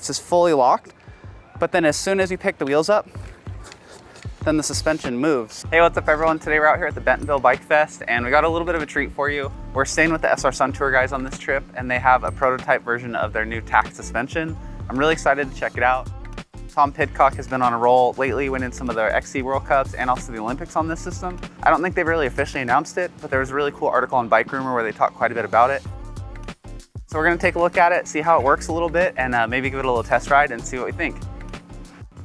it's just fully locked. But then as soon as you pick the wheels up, then the suspension moves. Hey, what's up everyone? Today we're out here at the Bentonville Bike Fest and we got a little bit of a treat for you. We're staying with the SR Suntour guys on this trip and they have a prototype version of their new TACT suspension. I'm really excited to check it out. Tom Pidcock has been on a roll lately, winning some of the XC World Cups and also the Olympics on this system. I don't think they've really officially announced it, but there was a really cool article on Bike Rumor where they talk quite a bit about it. So we're gonna take a look at it, see how it works a little bit, and maybe give it a little test ride and see what we think.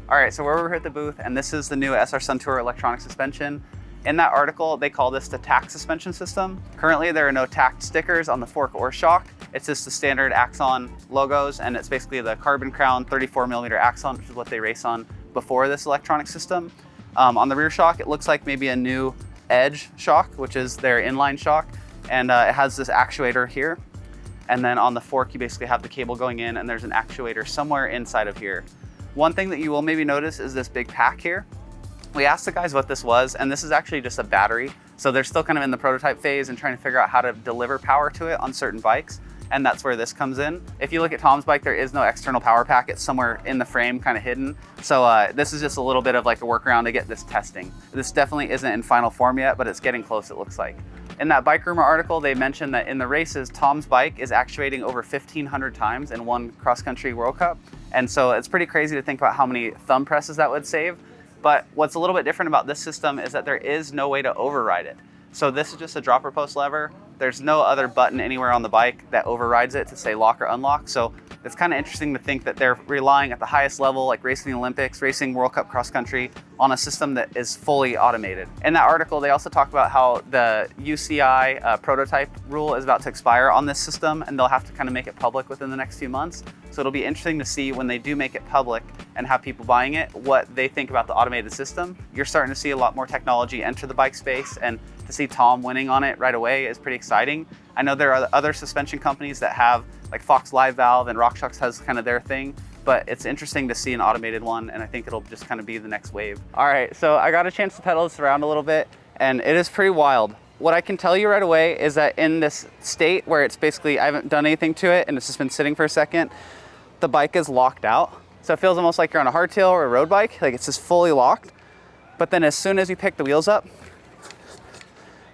All right, so we're over here at the booth, and this is the new SR Suntour electronic suspension. In that article, they call this the TACT suspension system. Currently, there are no TACT stickers on the fork or shock. It's just the standard Axon logos, and it's basically the carbon crown 34mm Axon, which is what they race on before this electronic system. On the rear shock, it looks like maybe a new Edge shock, which is their inline shock, and it has this actuator here. And then on the fork, you basically have the cable going in, and there's an actuator somewhere inside of here. One thing that you will maybe notice is this big pack here. We asked the guys what this was, and this is actually just a battery. So they're still kind of in the prototype phase and trying to figure out how to deliver power to it on certain bikes. And that's where this comes in. If you look at Tom's bike, there is no external power pack. It's somewhere in the frame, kind of hidden. So this is just a little bit of like a workaround to get this testing. This definitely isn't in final form yet, but it's getting close, it looks like. In that Bike Rumor article, they mentioned that in the races, Tom's bike is actuating over 1,500 times in one cross-country World Cup. And so it's pretty crazy to think about how many thumb presses that would save. But what's a little bit different about this system is that there is no way to override it. So this is just a dropper post lever. There's no other button anywhere on the bike that overrides it to say lock or unlock. So it's kind of interesting to think that they're relying at the highest level, like racing the Olympics, racing World Cup cross country, on a system that is fully automated. In that article, they also talk about how the UCI prototype rule is about to expire on this system, and they'll have to kind of make it public within the next few months. So it'll be interesting to see when they do make it public and have people buying it, what they think about the automated system. You're starting to see a lot more technology enter the bike space, and to see Tom winning on it right away is pretty exciting. I know there are other suspension companies that have, like Fox Live Valve and RockShox has kind of their thing, but it's interesting to see an automated one, and I think it'll just kind of be the next wave. All right, so I got a chance to pedal this around a little bit, and it is pretty wild. What I can tell you right away is that in this state where it's basically, I haven't done anything to it, and it's just been sitting for a second, the bike is locked out. So it feels almost like you're on a hardtail or a road bike, like it's just fully locked. But then as soon as you pick the wheels up,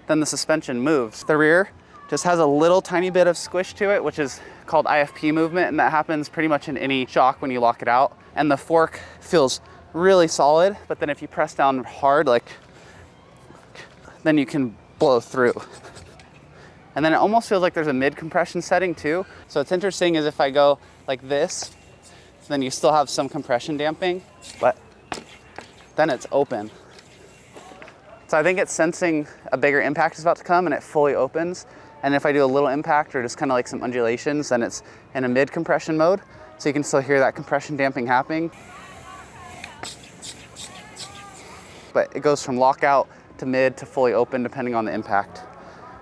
then the suspension moves. The rear just has a little tiny bit of squish to it, which is called IFP movement, and that happens pretty much in any shock when you lock it out. And the fork feels really solid, but then if you press down hard, like, then you can blow through. And then it almost feels like there's a mid-compression setting too. So what's interesting is if I go like this, then you still have some compression damping, but then it's open. So I think it's sensing a bigger impact is about to come, and it fully opens. And if I do a little impact or just kind of like some undulations, then it's in a mid-compression mode. So you can still hear that compression damping happening. But it goes from lockout to mid to fully open depending on the impact.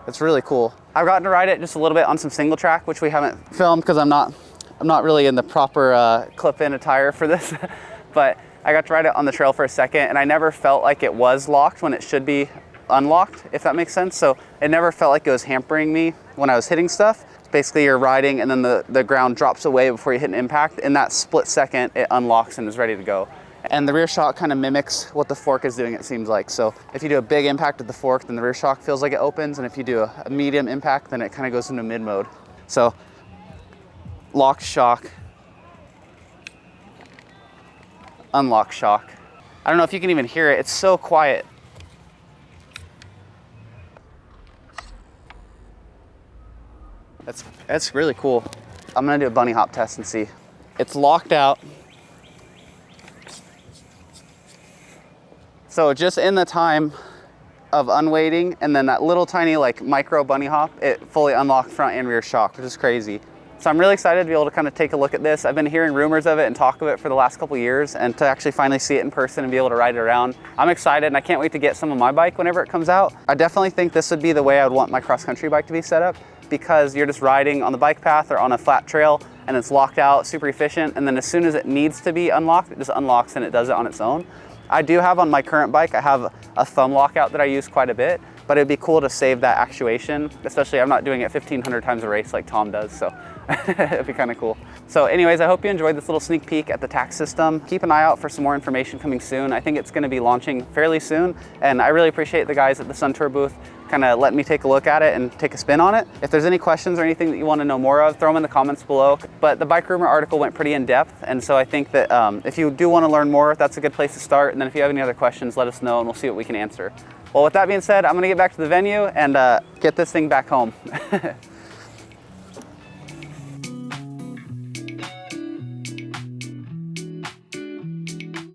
It's really cool. I've gotten to ride it just a little bit on some single track, which we haven't filmed because I'm not really in the proper clip-in attire for this. But I got to ride it on the trail for a second, and I never felt like it was locked when it should be unlocked, if that makes sense. So it never felt like it was hampering me when I was hitting stuff. Basically, you're riding and then the ground drops away before you hit an impact. In that split second, it unlocks and is ready to go. And the rear shock kind of mimics what the fork is doing, it seems like. So if you do a big impact with the fork, then the rear shock feels like it opens. And if you do a medium impact, then it kind of goes into mid mode. So locked shock, unlock shock. I don't know if you can even hear it. It's so quiet. That's really cool. I'm gonna do a bunnyhop test and see. It's locked out. So just in the time of unweighting and then that little tiny like micro bunnyhop, it fully unlocked front and rear shock, which is crazy. So I'm really excited to be able to kind of take a look at this. I've been hearing rumors of it and talk of it for the last couple of years, and to actually finally see it in person and be able to ride it around, I'm excited, and I can't wait to get some on my bike whenever it comes out. I definitely think this would be the way I would want my cross-country bike to be set up, because you're just riding on the bike path or on a flat trail and it's locked out, super efficient, and then as soon as it needs to be unlocked, it just unlocks and it does it on its own. I do have on my current bike, I have a thumb lockout that I use quite a bit, but it'd be cool to save that actuation, especially I'm not doing it 1,500 times a race like Tom does. So It'd be kind of cool. So anyways, I hope you enjoyed this little sneak peek at the TACT system. Keep an eye out for some more information coming soon. I think it's going to be launching fairly soon, and I really appreciate the guys at the Suntour booth kind of letting me take a look at it and take a spin on it. If there's any questions or anything that you want to know more of, throw them in the comments below. But the Bike Rumor article went pretty in depth, and so I think that if you do want to learn more, that's a good place to start. And then if you have any other questions, let us know and we'll see what we can answer. Well, with that being said, I'm going to get back to the venue and get this thing back home.